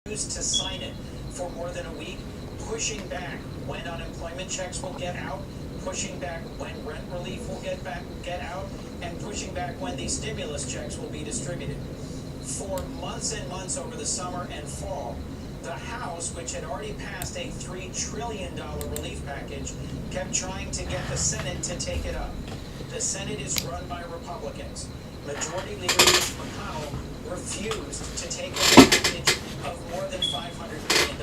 refused to sign it for more than a week, pushing back when unemployment checks will get out, pushing back when rent relief will get out, and pushing back when these stimulus checks will be distributed. For months and months over the summer and fall, the House, which had already passed a $3 trillion relief package, kept trying to get the Senate to take it up. The Senate is run by Republicans. Majority Leader Mitch McConnell refused to take a package of more than $500 billion.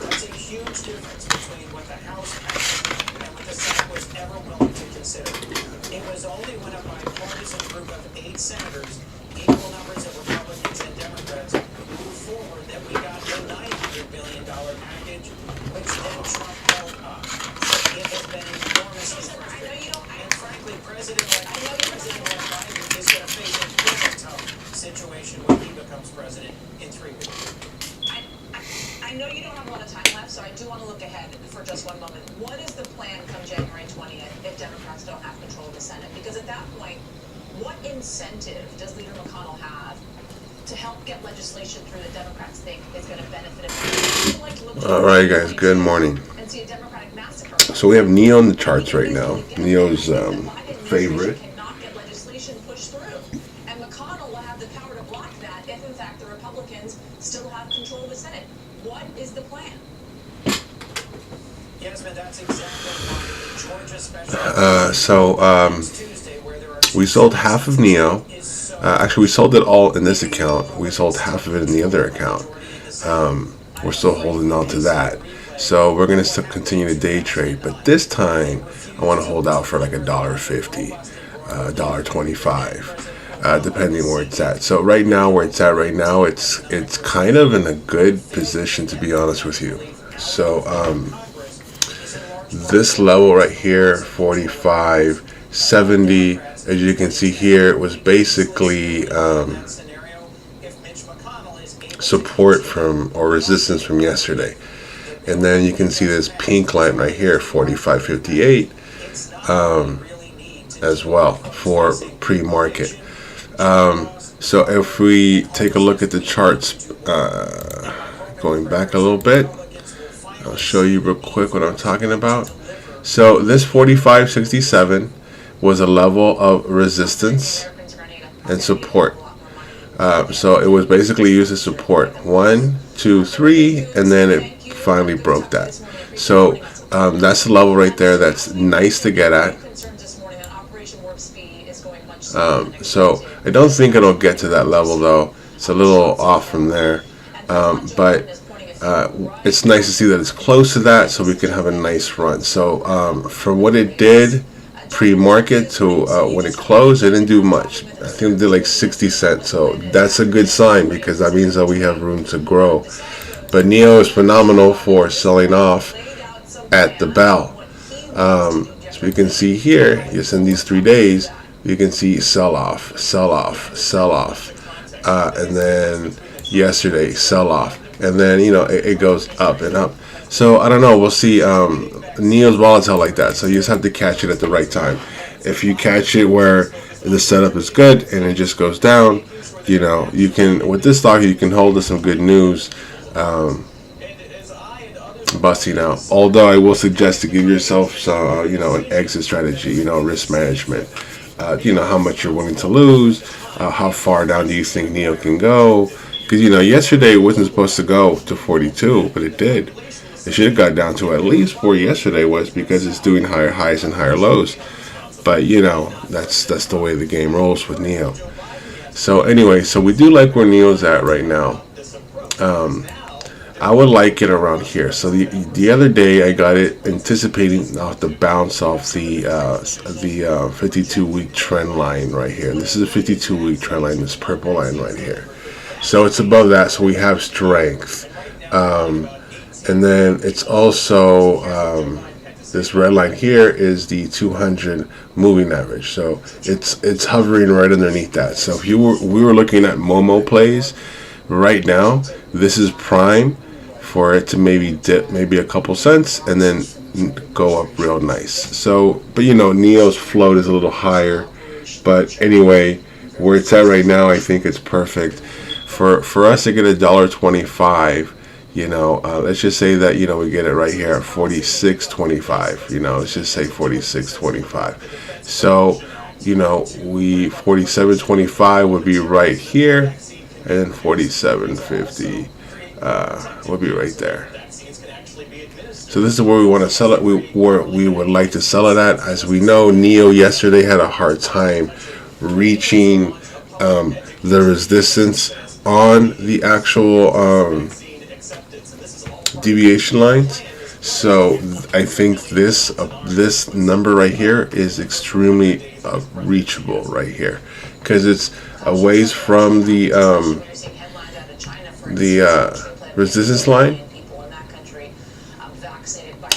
That's a huge difference between what the House passed and what the Senate was ever willing to consider. It was only when a bipartisan group of 8 senators, equal numbers of Republicans and Democrats, moved forward that we got the $900 billion package, which then Trump held up. It has been enormously frustrating. And frankly, President-elect Biden is going to face a very tough situation when he becomes president in 3 weeks. I know you don't have a lot of time left, so I do want to look ahead for just one moment. What is the plan come January 20th if Democrats don't have control of the Senate? Because at that point, what incentive does Leader McConnell have to help get legislation through that Democrats think is going to benefit him? All right, guys, good morning. And see a Democratic massacre. So we have Neo on the charts right now. Neo's favorite. Cannot get legislation pushed through. And McConnell will have the power to block that if, in fact, the Republicans still have control of the Senate. What is the plan? Yasmin, that's exactly why the Georgia special we sold half of Neo. Actually, we sold it all in this account. We sold half of it in the other account. We're still holding on to that. So we're going to continue to day trade. But this time, I want to hold out for like $1.50, $1.25, depending where it's at. So right now, where it's at right now, it's kind of in a good position, to be honest with you. So this level right here, 45.70, as you can see here, it was basically support from or resistance from yesterday. And then you can see this pink line right here, 45.58, as well for pre-market. So if we take a look at the charts, going back a little bit, I'll show you real quick what I'm talking about. So this 45.67 was a level of resistance and support. So it was basically used as support. 1, 2, 3, and then it finally broke that. So that's the level right there. That's nice to get at. So I don't think it'll get to that level though. It's a little off from there, but it's nice to see that it's close to that, so we can have a nice run. So from what it did pre-market to when it closed, it didn't do much. I think it did like 60 cents. So that's a good sign, because that means that we have room to grow. But Neo is phenomenal for selling off at the bell. So you can see here, just in these 3 days, you can see sell off, sell off, sell off, and then yesterday sell off, and then it goes up and up. So I don't know, we'll see. Neo's volatile like that, so you just have to catch it at the right time. If you catch it where the setup is good and it just goes down, you can, with this stock, you can hold to some good news. Busting out. Although I will suggest to give yourself some, an exit strategy, risk management. How much you're willing to lose, how far down do you think Neo can go? Because yesterday it wasn't supposed to go to 42, but it did. It should have got down to at least 4 yesterday, was because it's doing higher highs and higher lows. But that's the way the game rolls with Neo. So anyway, so we do like where Neo's at right now. I would like it around here. So the other day I got it anticipating off the bounce off the 52-week trend line right here. And this is a 52-week trend line, this purple line right here. So it's above that, so we have strength. And then it's also this red line here is the 200 moving average. So it's hovering right underneath that. So if we were looking at Momo plays right now, this is prime for it to maybe dip maybe a couple cents and then go up real nice. So, but Neo's float is a little higher. But anyway, where it's at right now, I think it's perfect for us to get $1.25, you know, let's just say that, you know, we get it right here at 46.25. You know, let's just say 46.25. So, you know, 47.25 would be right here, and 47.50 would be right there. So this is where we want to sell it. We would like to sell it at. As we know, NEO yesterday had a hard time reaching the resistance on the actual deviation lines. So I think this number right here is extremely reachable right here, because it's a ways from the resistance line,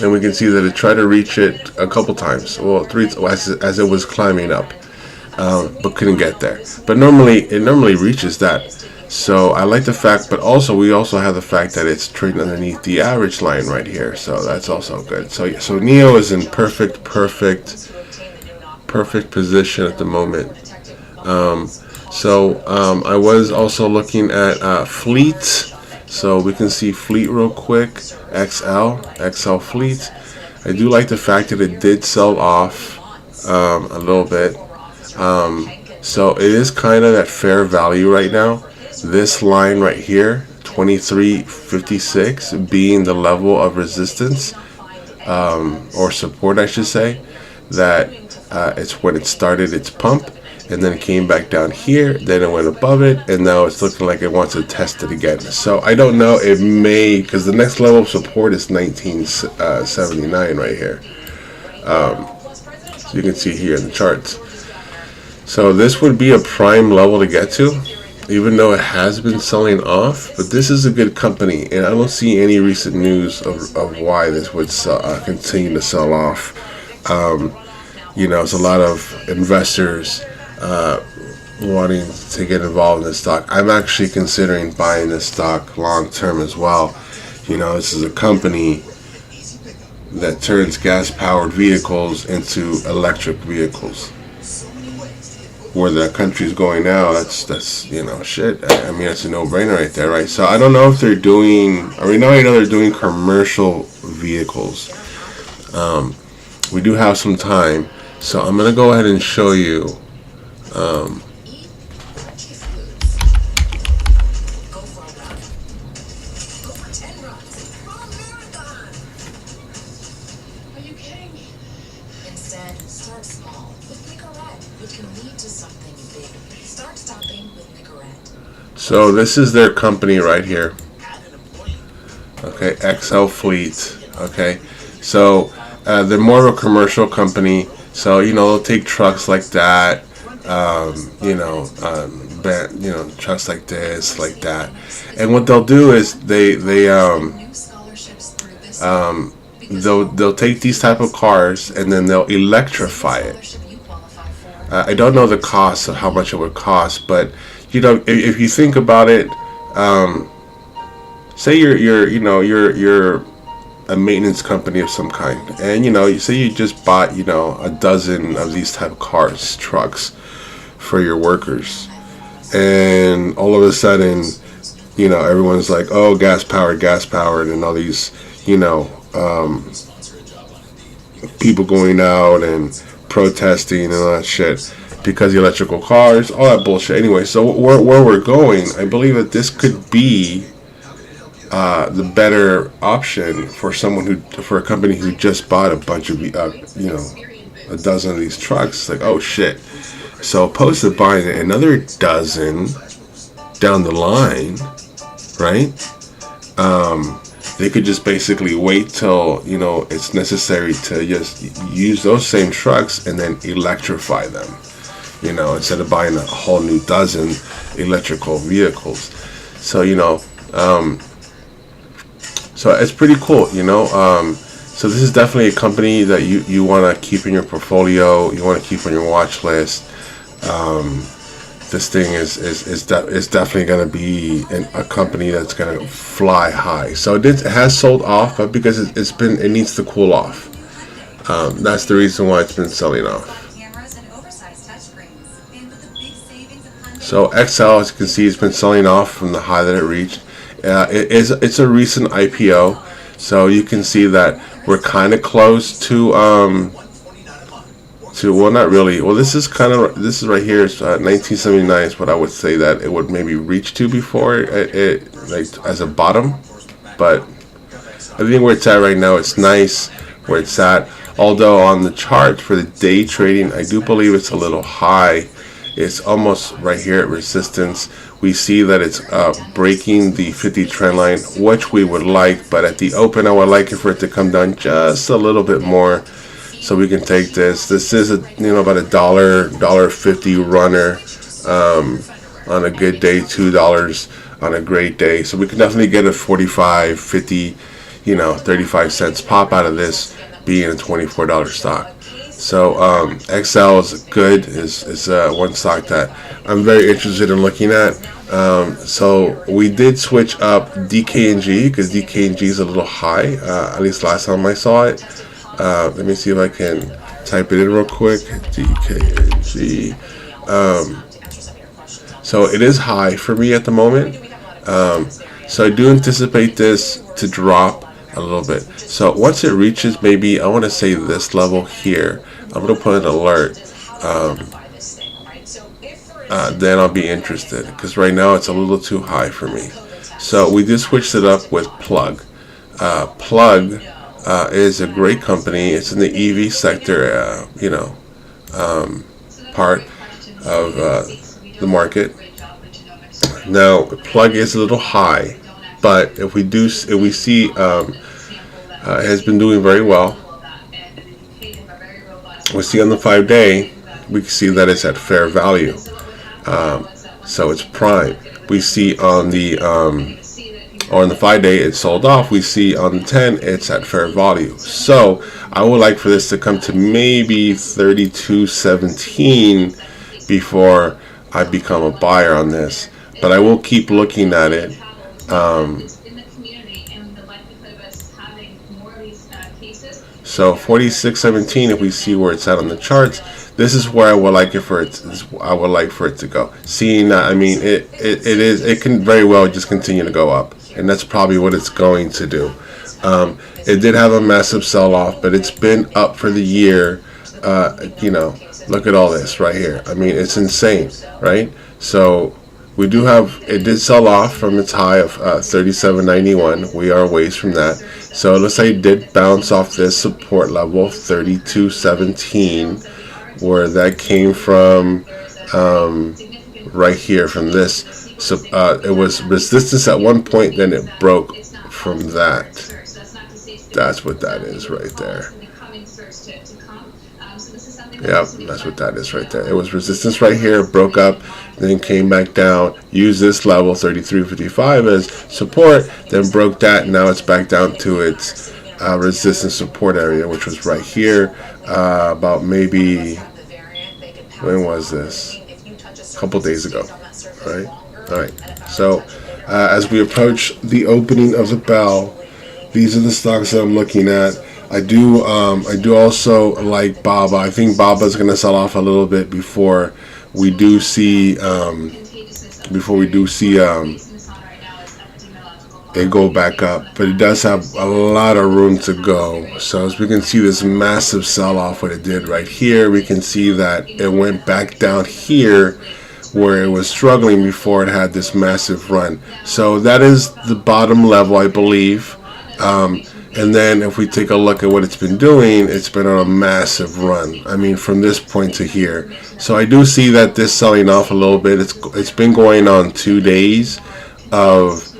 and we can see that it tried to reach it a couple times, well, three, as it was climbing up, but couldn't get there. But it normally reaches that. So I like the fact, but also we also have the fact that it's trading underneath the average line right here, so that's also good. So NEO is in perfect position at the moment. I was also looking at Fleet. So we can see Fleet real quick. XL Fleet. I do like the fact that it did sell off a little bit. So it is kind of at fair value right now. This line right here, 23.56, being the level of resistance or support, I should say, that it's when it started its pump, and then it came back down here, then it went above it, and now it's looking like it wants to test it again. So I don't know, it may, because the next level of support is 1979 right here. So you can see here in the charts. So this would be a prime level to get to, even though it has been selling off. But this is a good company, and I don't see any recent news of why this would continue to sell off. You know, it's a lot of investors wanting to get involved in this stock. I'm actually considering buying this stock long term as well. You know, this is a company that turns gas-powered vehicles into electric vehicles. Where the country's going now, that's you know, shit. I mean, it's a no-brainer right there, right? So I don't know if they're doing, or we know they're doing commercial vehicles. We do have some time, so I'm gonna go ahead and show you. So this is their company right here. Okay, XL Fleet. Okay, so they're more of a commercial company. So you know, they'll take trucks like that. Trucks like this, like that. And what they'll do is they'll take these type of cars and then they'll electrify it. I don't know the cost of how much it would cost, but you know, if you think about it, say you're a maintenance company of some kind, and you know, you say you just bought, you know, a dozen of these type of cars, trucks for your workers, and all of a sudden, you know, everyone's like, oh, gas powered, and all these, you know, people going out and protesting and all that shit because the electrical cars, all that bullshit. Anyway, so where we're going, I believe that this could be the better option for for a company who just bought a bunch of, you know, a dozen of these trucks. Like, oh shit. So opposed to buying another dozen down the line, right? They could just basically wait till, you know, it's necessary to just use those same trucks and then electrify them. You know, instead of buying a whole new dozen electrical vehicles. So, you know, so it's pretty cool, you know. So this is definitely a company that you want to keep in your portfolio. You want to keep on your watch list. This thing is definitely going to be a company that's going to fly high. So it has sold off, but because it needs to cool off. That's the reason why it's been selling off. So XL, as you can see, it's been selling off from the high that it reached. It's a recent IPO, so you can see that we're kind of close to well, not really. Well, this is right here. It's 1979 is what I would say that it would maybe reach to before it like as a bottom. But I think where it's at right now, it's nice where it's at. Although on the chart for the day trading, I do believe it's a little high. It's almost right here at resistance. We see that it's breaking the 50 trend line, which we would like. But at the open, I would like it for it to come down just a little bit more, so we can take this. This is about $1.50 runner on a good day, $2 on a great day. So we can definitely get a 45, 50, 35 cents pop out of this, being a $24 stock. So XL is good. Is one stock that I'm very interested in looking at. So we did switch up DKNG because DKNG is a little high. At least last time I saw it. Let me see if I can type it in real quick. DKNG. So it is high for me at the moment. So I do anticipate this to drop a little bit. So once it reaches maybe, I want to say this level here, I'm going to put an alert. Then I'll be interested, because right now it's a little too high for me. So we just switched it up with Plug. Plug is a great company. It's in the EV sector, part of the market. Now, Plug is a little high, but if we see it has been doing very well. We see on the 5-day, we can see that it's at fair value. So it's prime. We see on the 5-day it's sold off. We see on the 10 it's at fair value. So I would like for this to come to maybe 32.17 before I become a buyer on this. But I will keep looking at it. So 46.17, if we see where it's at on the charts, this is where I would like it for it. I would like for it to go. Seeing that, I mean, it can very well just continue to go up, and that's probably what it's going to do. It did have a massive sell-off, but it's been up for the year. Look at all this right here. I mean, it's insane, right? So we do have, it did sell off from its high of 37.91. We are a ways from that. So it looks like it did bounce off this support level, 32.17, where that came from right here from this. So it was resistance at one point, then it broke from that. That's what that is right there. Yep, that's what that is right there. It was resistance right here, broke up, then came back down, used this level 33.55 as support, then broke that. Now it's back down to its resistance support area, which was right here. About maybe, when was this? A couple days ago, right? All right. So as we approach the opening of the bell, these are the stocks that I'm looking at. I do also like Baba. I think Baba is going to sell off a little bit before we do see it go back up. But it does have a lot of room to go. So as we can see this massive sell-off, what it did right here, we can see that it went back down here where it was struggling before it had this massive run. So that is the bottom level, I believe. And then if we take a look at what it's been doing, it's been on a massive run. I mean, from this point to here. So I do see that this selling off a little bit. It's been going on 2 days of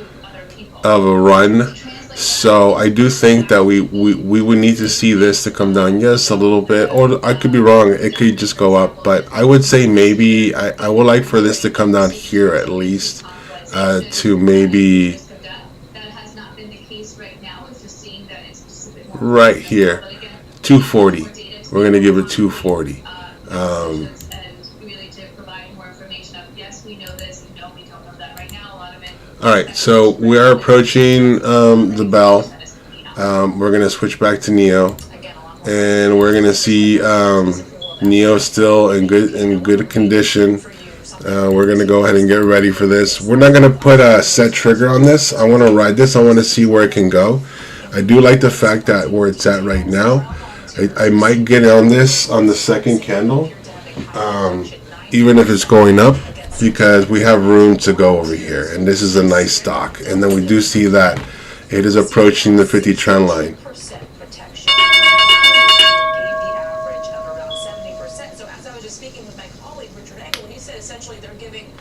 a run. So I do think that we would need to see this to come down just a little bit. Or I could be wrong. It could just go up. But I would say maybe I would like for this to come down here at least to maybe right here, 240. We're going to give it 240. All right, so we are approaching the bell. We're going to switch back to Neo, and we're going to see Neo still in good condition. We're going to go ahead and get ready for this. We're not going to put a set trigger on this. I want to ride this. I want to see where it can go. I do like the fact that where it's at right now. I might get on this on the second candle, even if it's going up, because we have room to go over here. And this is a nice stock. And then we do see that it is approaching the 50 trend line. Essentially, they're giving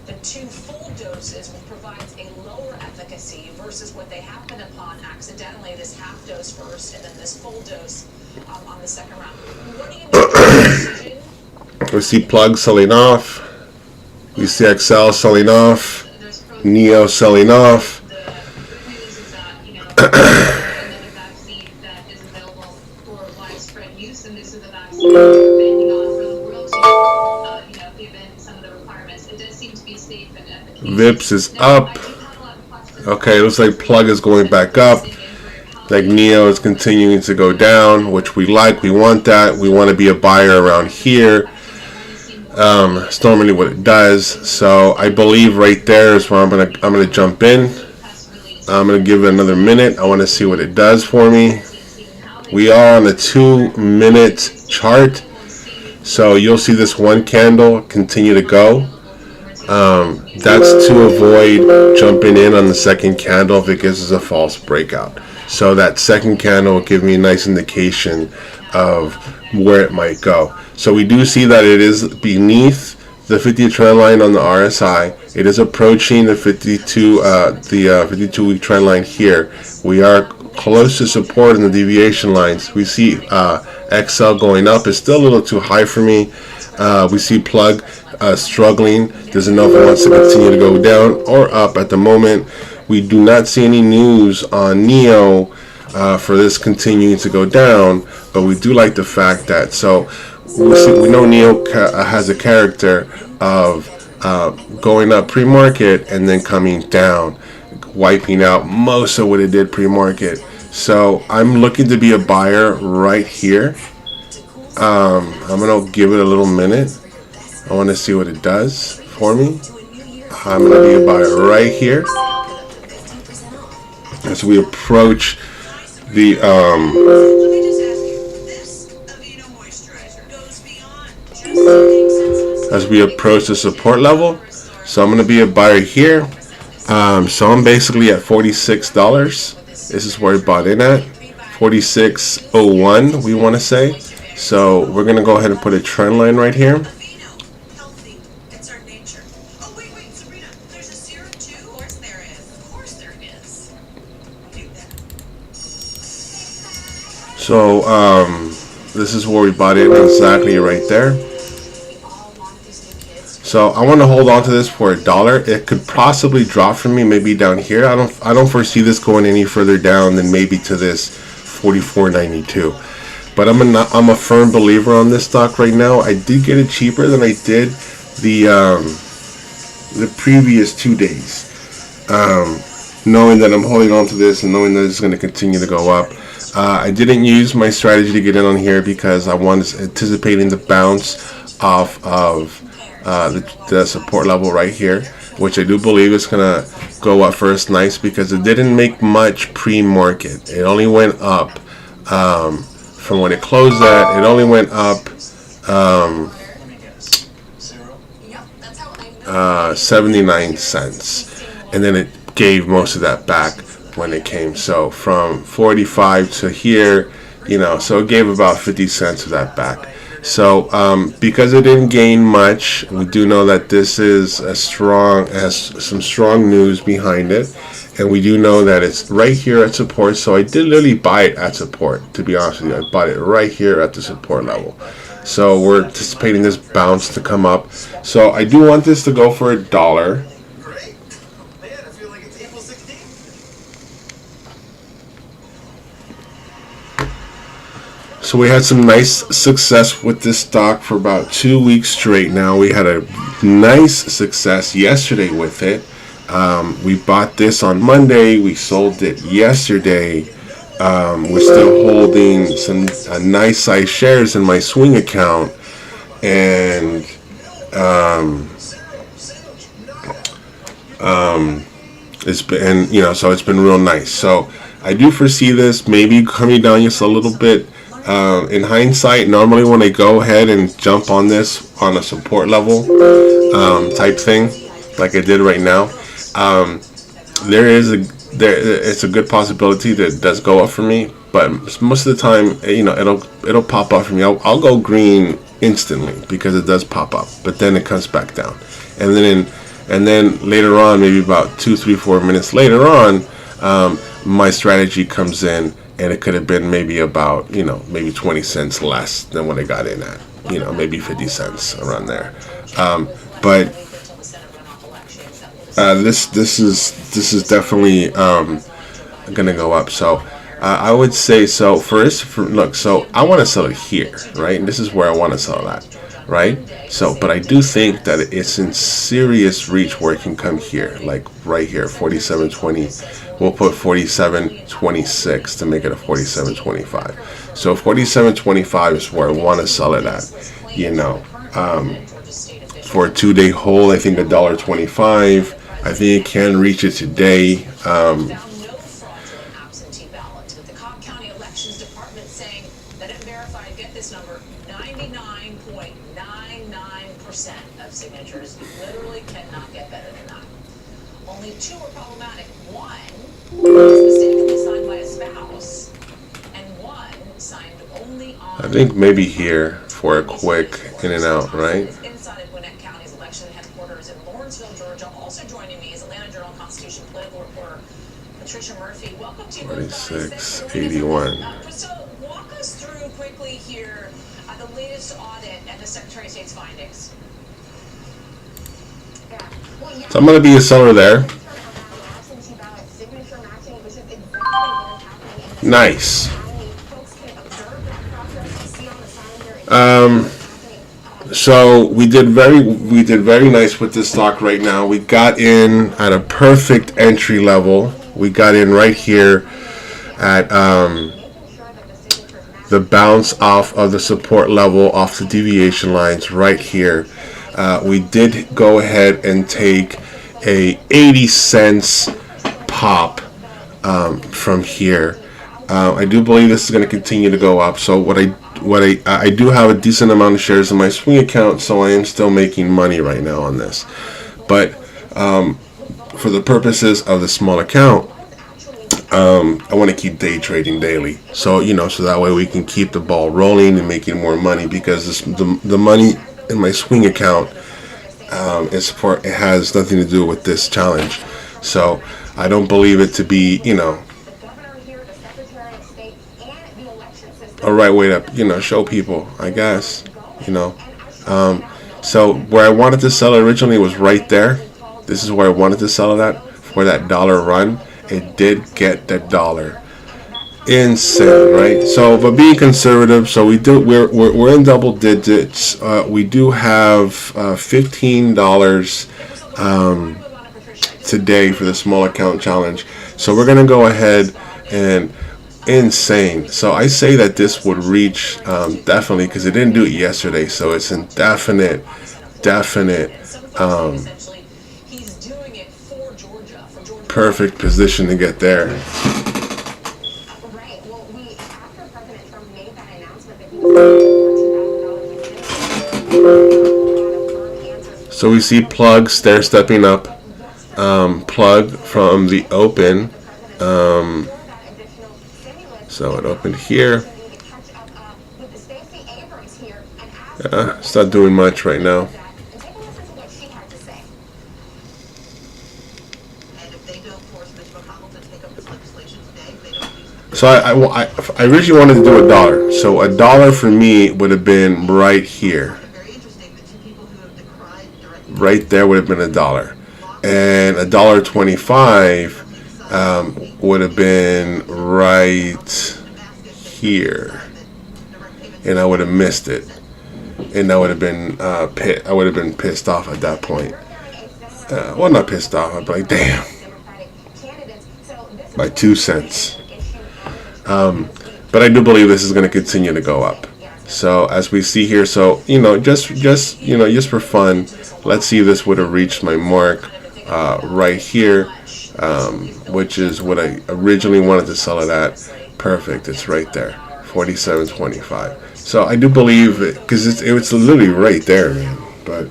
the 2 full doses, which provides a lower efficacy versus what they happened upon accidentally, this half dose first and then this full dose on the second round. What do you make of the decision? We see plug selling off. We see XL selling off. Neo selling off. The good news is that, another vaccine that is available for widespread use, and this is a vaccine that's been on for the world to, given some of the requirements. It does seem to be safe and efficacious. Vips is up. Okay, it looks like plug is going back up. Like Neo is continuing to go down, which we like. We want that. We want to be a buyer around here. It's normally what it does. So I believe right there is where I'm gonna jump in. I'm gonna give it another minute. I want to see what it does for me. We are on the 2-minute chart, so you'll see this one candle continue to go. That's to avoid jumping in on the second candle if it gives us a false breakout. So that second candle will give me a nice indication of where it might go. So we do see that it is beneath the 50 trend line on the RSI. It is approaching the 52-week trend line here. We are close to support in the deviation lines. We see XL going up. It's still a little too high for me. We see plug struggling. Doesn't know if it wants to continue to go down or up at the moment. We do not see any news on Neo for this continuing to go down, but we do like the fact that, so we know Neo has a character of going up pre-market and then coming down, wiping out most of what it did pre-market. So I'm looking to be a buyer right here. I'm going to give it a little minute. I want to see what it does for me. I'm going to be a buyer right here as we approach the support level. So I'm going to be a buyer here. So I'm basically at $46. This is where I bought in at, $46.01 we want to say. So we're going to go ahead and put a trend line right here. So this is where we bought in exactly right there. So I want to hold on to this for $1. It could possibly drop for me, maybe down here. I don't foresee this going any further down than maybe to this $44.92. But I'm a firm believer on this stock right now. I did get it cheaper than I did the previous 2 days. Knowing that I'm holding on to this and knowing that it's going to continue to go up. I didn't use my strategy to get in on here because I was anticipating the bounce off of the support level right here, which I do believe is going to go up first nice because it didn't make much pre-market. It only went up from when it closed at. It only went up 79 cents, and then it gave most of that back when it came. So from 45 to here, so it gave about 50 cents of that back. So because it didn't gain much, we do know that this is has some strong news behind it, and we do know that it's right here at support. So I did literally buy it at support, to be honest with you. I bought it right here at the support level. So we're anticipating this bounce to come up. So I do want this to go for $1. So we had some nice success with this stock for about 2 weeks straight now. We had a nice success yesterday with it. We bought this on Monday. We sold it yesterday. We're still holding some nice size shares in my swing account. And It's been, so it's been real nice. So I do foresee this maybe coming down just a little bit. In hindsight, normally when I go ahead and jump on this on a support level type thing, like I did right now, it's a good possibility that it does go up for me. But most of the time, it'll pop up for me. I'll go green instantly because it does pop up, but then it comes back down, and then later on, maybe about 2, 3, 4 minutes later on, my strategy comes in, and it could have been maybe about maybe 20 cents less than what I got in at, maybe 50 cents around there, but this is definitely gonna go up. So I would say so. Look, so I want to sell it here, right? And this is where I want to sell that, right? So, but I do think that it's in serious reach where it can come here, like right here, 47.20. We'll put 47.26 to make it a 47.25. So 47.25 is where I want to sell it at, for a 2-day hold. I think $1.25. I think it can reach it today. Found no fraudulent absentee ballots, with the Cobb County Elections Department saying that it verified, get this number, 99.99% of signatures. You literally cannot get better than that. Only 2 were problematic. One was mistakenly signed by a spouse, and one signed only on... I think maybe here for a quick in and out, right? Inside of Gwinnett County's election headquarters in Lawrenceville, Georgia. Also joining me is Atlanta Journal-Constitution political reporter Patricia Murphy. Welcome to you both, guys. 46.81. So walk us through quickly here the latest audit and the Secretary of State's findings. So I'm going to be a seller there. Nice. So we did very nice with this stock right now. We got in at a perfect entry level. We got in right here at the bounce off of the support level, off the deviation lines right here. We did go ahead and take a 80 cents pop from here. I do believe this is going to continue to go up. So I do have a decent amount of shares in my swing account, so I am still making money right now on this. But for the purposes of the small account, I want to keep day trading daily. So so that way we can keep the ball rolling and making more money, because the money in my swing account it has nothing to do with this challenge. So I don't believe it to be a right way to show people, I guess. So where I wanted to sell it originally was right there. This is where I wanted to sell it at for that dollar run. It did get that dollar. Insane, right? So, but being conservative, so we're in double digits. We do have $15 today for the small account challenge. So we're gonna go ahead and insane. So I say that this would reach definitely, because it didn't do it yesterday. So it's in definite. Perfect position to get there. Right. Well, after President Trump made that announcement that he was so we see Plug stepping up. Plug from the open. So it opened here. It's not doing much right now. So I originally wanted to do $1. So $1 for me would have been right here. Right there would have been $1. And $1.25 would have been right here. And I would have missed it. And I would have been I would have been pissed off at that point. Well, not pissed off. I'd be like, damn. By 2 cents. But I do believe this is going to continue to go up. So as we see here, so just for fun, let's see if this would have reached my mark right here, which is what I originally wanted to sell it at. Perfect, it's right there, 47.25. So I do believe it, because it's literally right there, man. But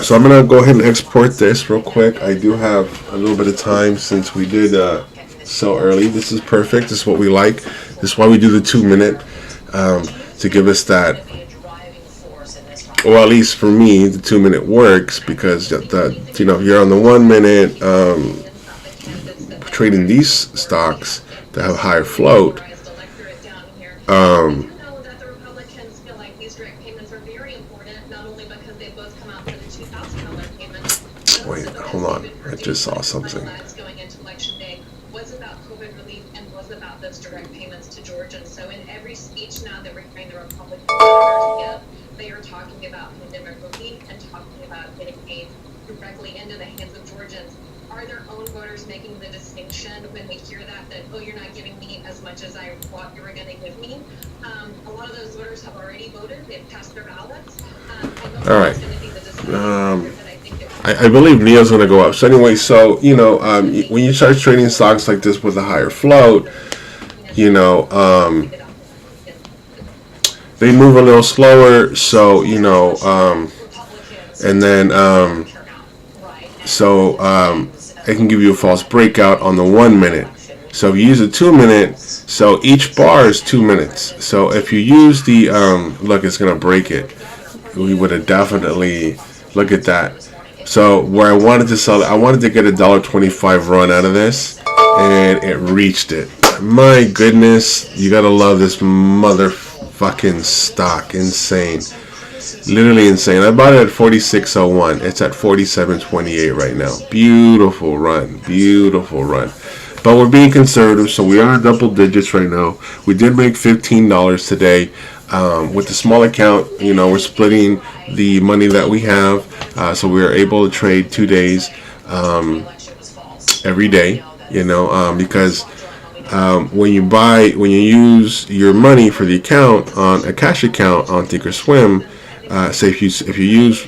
so I'm gonna go ahead and export this real quick. I do have a little bit of time since we did sell early. This is perfect. This is what we like. This is why we do the 2 minute, to give us that. Well, at least for me, the 2 minute works, because if you're on the 1 minute trading these stocks that have higher float. Wait, hold on. I just saw something. Was about COVID relief and was about those direct payments to Georgians. So in every speech now that we're hearing the Republican senators give, they are talking about pandemic relief and talking about getting aid directly into the hands of Georgians. Are their own voters making the distinction when we hear that oh, you're not giving me as much as I thought you were going to give me? A lot of those voters have already voted. They've cast their ballots. All right. I believe NEO's going to go up. So anyway, when you start trading stocks like this with a higher float, they move a little slower. So and then it can give you a false breakout on the 1 minute. So if you use a 2 minute, so each bar is 2 minutes. So if you use the look, it's going to break it. We would have definitely, look at that. So where I wanted to sell it, I wanted to get a $1.25 run out of this, and it reached it. My goodness, you gotta love this motherfucking stock. Insane, literally insane. I bought it at 46.01. It's at 47.28 right now. Beautiful run, beautiful run. But we're being conservative, so we are in double digits right now. We did make $15 today. With the small account, we're splitting the money that we have, so we are able to trade 2 days every day. Because when you use your money for the account on a cash account on Thinkorswim, say if you use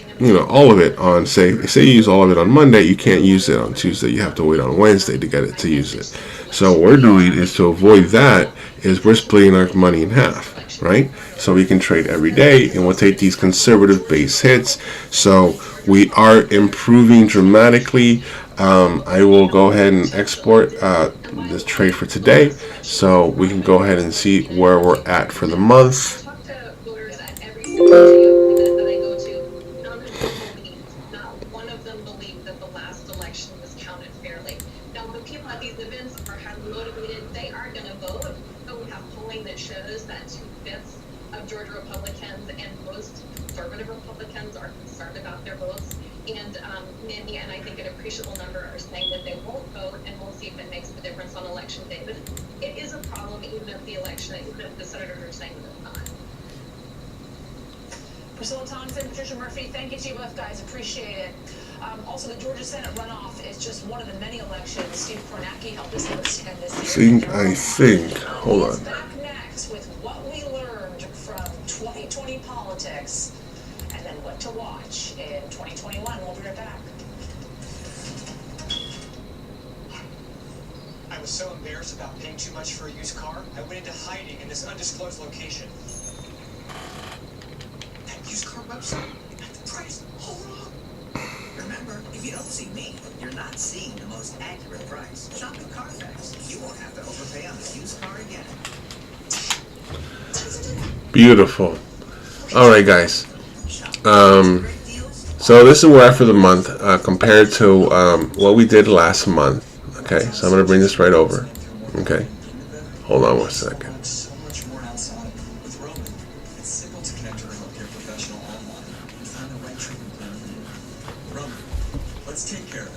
all of it on say you use all of it on Monday, you can't use it on Tuesday. You have to wait on Wednesday to get it to use it. So what we're doing is to avoid that. Is we're splitting our money in half. Right, so we can trade every day, and we'll take these conservative base hits. So we are improving dramatically. I will go ahead and export this trade for today, so we can go ahead and see where we're at for the month. Georgia Republicans and most conservative Republicans are concerned about their votes, and many, and I think an appreciable number, are saying that they won't vote, and we'll see if it makes a difference on election day. But it is a problem, even if the senators are saying that it's not. Priscilla Thompson, Patricia Murphy, thank you to you both, guys. Appreciate it. Also, the Georgia Senate runoff is just one of the many elections. Steve Kornacki helped us understand this. I think. Hold on. Back next with what we learned from 2020 politics, and then what to watch in 2021. We'll be right back. I was so embarrassed about paying too much for a used car, I went into hiding in this undisclosed location. That used car website at the price. Hold on. Remember, if you don't see me, you're not seeing the most accurate price. Shop at Carfax. You won't have to overpay on a used car again. Beautiful. All right, guys. So this is where we're at for the month compared to what we did last month. Okay, so I'm gonna bring this right over. Okay, hold on 1 second. So much more outside with Roman. It's simple to connect to a healthcare professional online and find the right treatment plan for you. Roman, let's take care of it.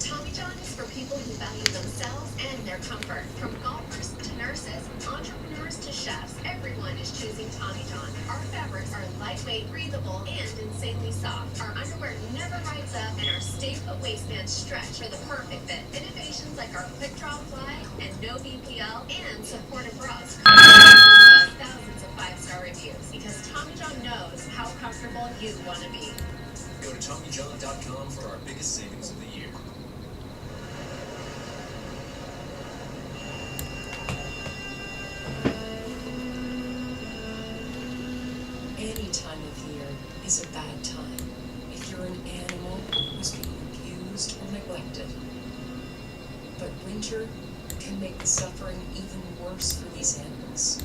Tommy John is for people who value themselves and their comfort. From golfers to nurses, entrepreneurs to chefs, everyone is choosing Tommy John. Our fabrics are lightweight, breathable, and insanely soft. Our underwear never rides up, and our staple waistbands stretch for the perfect fit. Innovations like our quick draw fly and no BPL and supportive bras thousands of 5-star reviews, because Tommy John knows how comfortable you want to be. Go to TommyJohn.com for our biggest savings of the year. Any time of year is a bad time if you're an animal who's being abused or neglected. But winter can make the suffering even worse for these animals.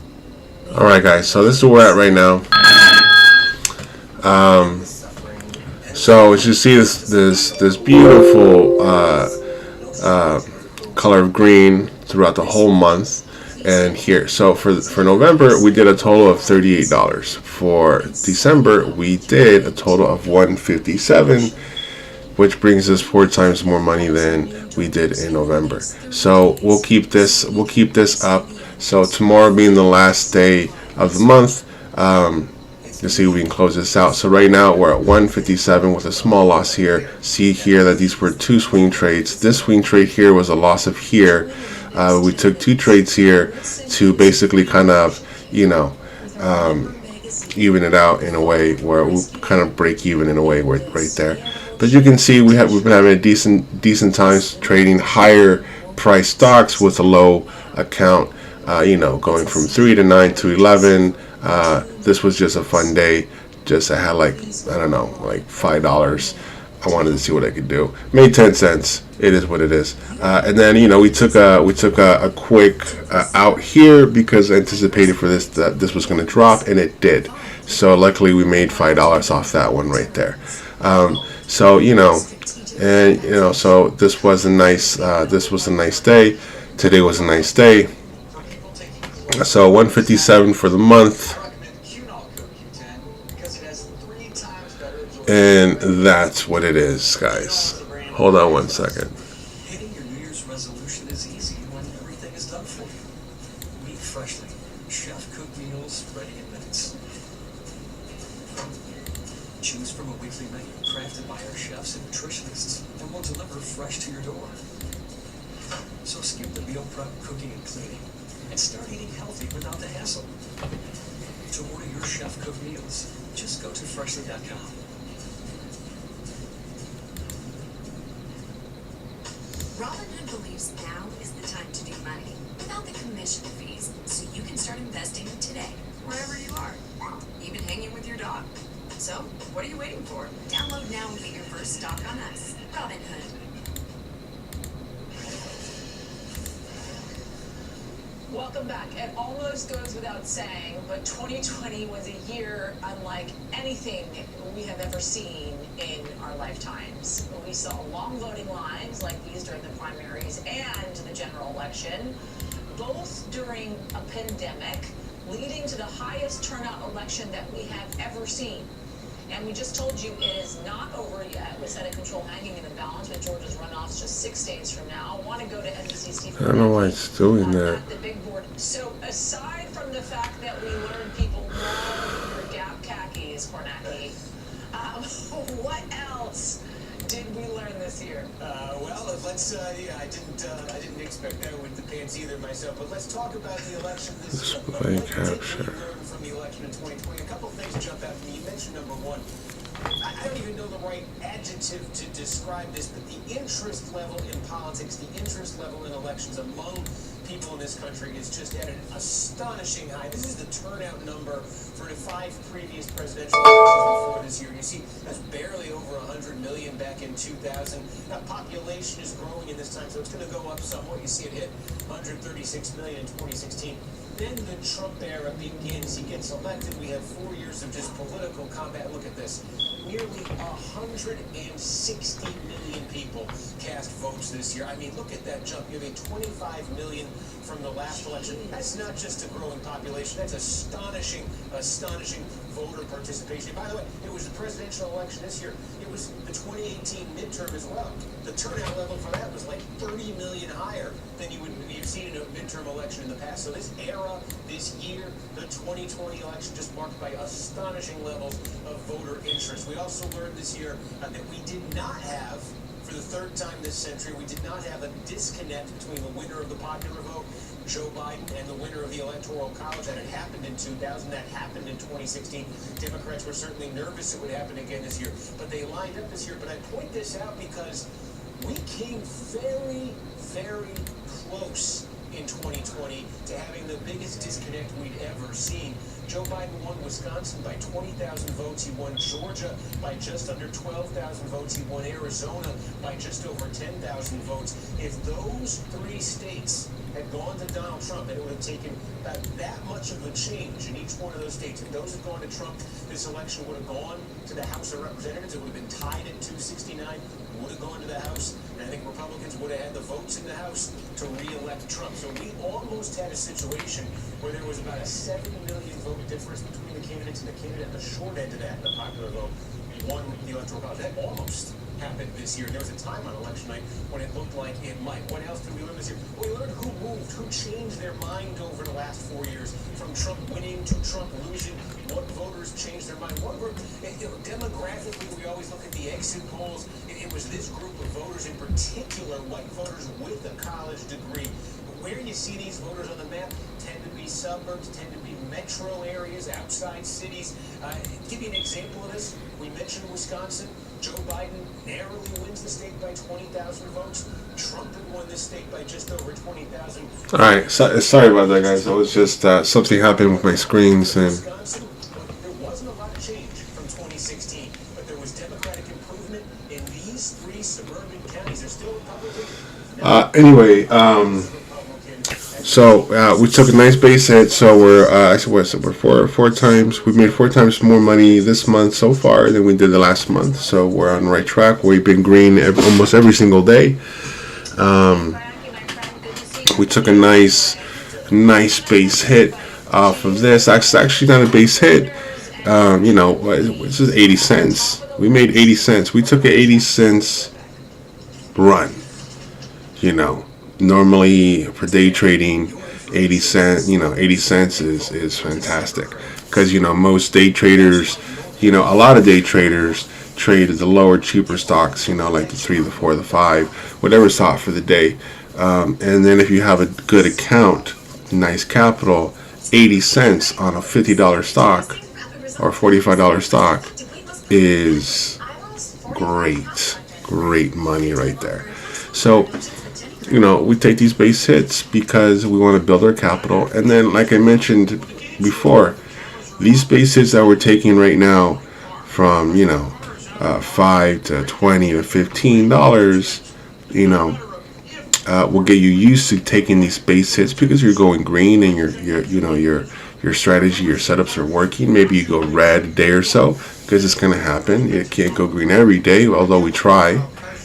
Alright guys, so this is where we're at right now. So as you see this beautiful color of green throughout the whole month. And here, so for November we did a total of $38. For December we did a total of $157, which brings us 4 times more money than we did in November. So we'll keep this up. So tomorrow being the last day of the month, let's see if we can close this out. So right now we're at 157 with a small loss here. See here that these were 2 swing trades. This swing trade here was a loss of here. We took 2 trades here to basically kind of, you know, even it out in a way where we kind of break even in a way right there. But you can see we've been having a decent times trading higher price stocks with a low account. You know, going from 3 to 9 to 11. This was just a fun day. Just I had like, I don't know, like $5. I wanted to see what I could do. Made 10 cents. It is what it is. And then, you know, we took a quick out here because I anticipated for this that this was going to drop, and it did. So luckily we made $5 off that one right there. So you know, and you know, so this was a nice day. Today was a nice day. So 157 for the month. And that's what it is, guys. Hold on one second. Hitting your New Year's resolution is easy when everything is done for you. Eat freshly. Chef-cooked meals ready in minutes. Choose from a weekly menu crafted by our chefs and nutritionists and we'll deliver fresh to your door. So skip the meal prep, cooking, and cleaning and start eating healthy without the hassle. To order your chef-cooked meals, just go to freshly.com. Robinhood believes now is the time to do money without the commission fees, so you can start investing today, wherever you are, even hanging with your dog. So, what are you waiting for? Download now and get your first stock on us. Robinhood. Welcome back. It almost goes without saying, but 2020 was a year unlike anything we have ever seen in our lifetimes. We saw long voting lines like these during the primaries and the general election, both during a pandemic, leading to the highest turnout election that we have ever seen. And we just told you it is not over yet, with Senate control hanging in the balance with Georgia's runoffs just 6 days from now. I want to go to NBC Steve. I don't know why it's doing that. At the big board. So aside from the fact that we learned people love your Gap khakis, Kornacki, what else did we learn this year? Well, let's. Yeah, I didn't expect that with the pants either myself. But let's talk about the election this year. Display What did capture. we learn from the election in 2020? A couple of things jump out to me. You mentioned number one. I don't even know the right adjective to describe this, but the interest level in politics, the interest level in elections among people in this country is just at an astonishing high. This is the turnout number for the 5 previous presidential elections before this year. You see, that's barely over 100 million back in 2000. That population is growing in this time, so it's going to go up somewhat. You see it hit 136 million in 2016. Then the Trump era begins. He gets elected. We have 4 years of just political combat. Look at this. Nearly 160 million people cast votes this year. I mean, look at that jump. You have a 25 million from the last election. That's not just a growing population. That's astonishing voter participation. By the way, it was the presidential election this year. It was the 2018 midterm as well. The turnout level for that was like 30 million higher than you've seen in a midterm election in the past. So this era, this year, the 2020 election just marked by astonishing levels of voter interest. We also learned this year that we did not have, for for the third time this century, we did not have a disconnect between the winner of the popular vote, Joe Biden, and the winner of the Electoral College. That had happened in 2000. That happened in 2016. Democrats were certainly nervous it would happen again this year, but they lined up this year. But I point this out because we came very, very close in 2020 to having the biggest disconnect we'd ever seen. Joe Biden won Wisconsin by 20,000 votes. He won Georgia by just under 12,000 votes. He won Arizona by just over 10,000 votes. If those three states had gone to Donald Trump, and it would have taken about that much of a change in each one of those states, if those had gone to Trump, this election would have gone to the House of Representatives. It would have been tied at 269, would have gone to the House, and I think Republicans would have had the votes in the House to re-elect Trump. So we almost had a situation where there was about a 7 million vote difference between the candidates, and the candidate at the short end of that, the popular vote, won the Electoral College. That almost happened this year. There was a time on election night when it looked like it might. What else did we learn this year? We learned who moved, who changed their mind over the last 4 years, from Trump winning to Trump losing. What voters changed their mind? What group? Demographically, we always look at the exit polls. It was this group of voters, in particular, white voters with a college degree. Where you see these voters on the map tend to be suburbs, tend to be metro areas, outside cities. Give you an example of this. We mentioned Wisconsin. Joe Biden narrowly wins the state by 20,000 votes. Trump had won this state by just over 20,000. All right, sorry about that, guys. It was just something happened with my screens, and Wisconsin, there wasn't a lot of change from 2016, but there was Democratic improvement in these three suburban counties. They're still Republican. anyway, so we took a nice base hit. So we're four times. We made 4 times more money this month so far than we did the last month. So we're on the right track. We've been green almost every single day. We took a nice base hit off of this. Actually not a base hit. This is 80 cents. We made 80 cents. We took an 80 cents run. Normally for day trading, 80 cents is fantastic, because most day traders, a lot of day traders trade the lower, cheaper stocks, like the 3, the 4, the 5, whatever's hot for the day. And then if you have a good account, nice capital, 80 cents on a $50 stock or $45 stock is great money right there. So we take these base hits because we want to build our capital. And then, like I mentioned before, these base hits that we're taking right now, from $5 to $20 to $15, will get you used to taking these base hits, because you're going green and your strategy, your setups are working. Maybe you go red a day or so, because it's going to happen. You can't go green every day, although we try.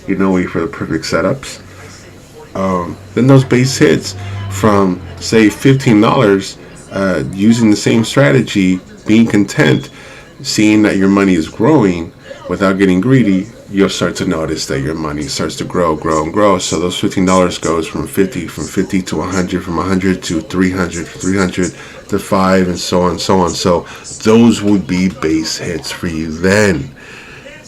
Wait for the perfect setups. Then those base hits from, say, $15, using the same strategy, being content, seeing that your money is growing without getting greedy, you'll start to notice that your money starts to grow. So those $15 goes from 50 to 100, from 100 to 300, from 300 to 5, and so on. So those would be base hits for you then,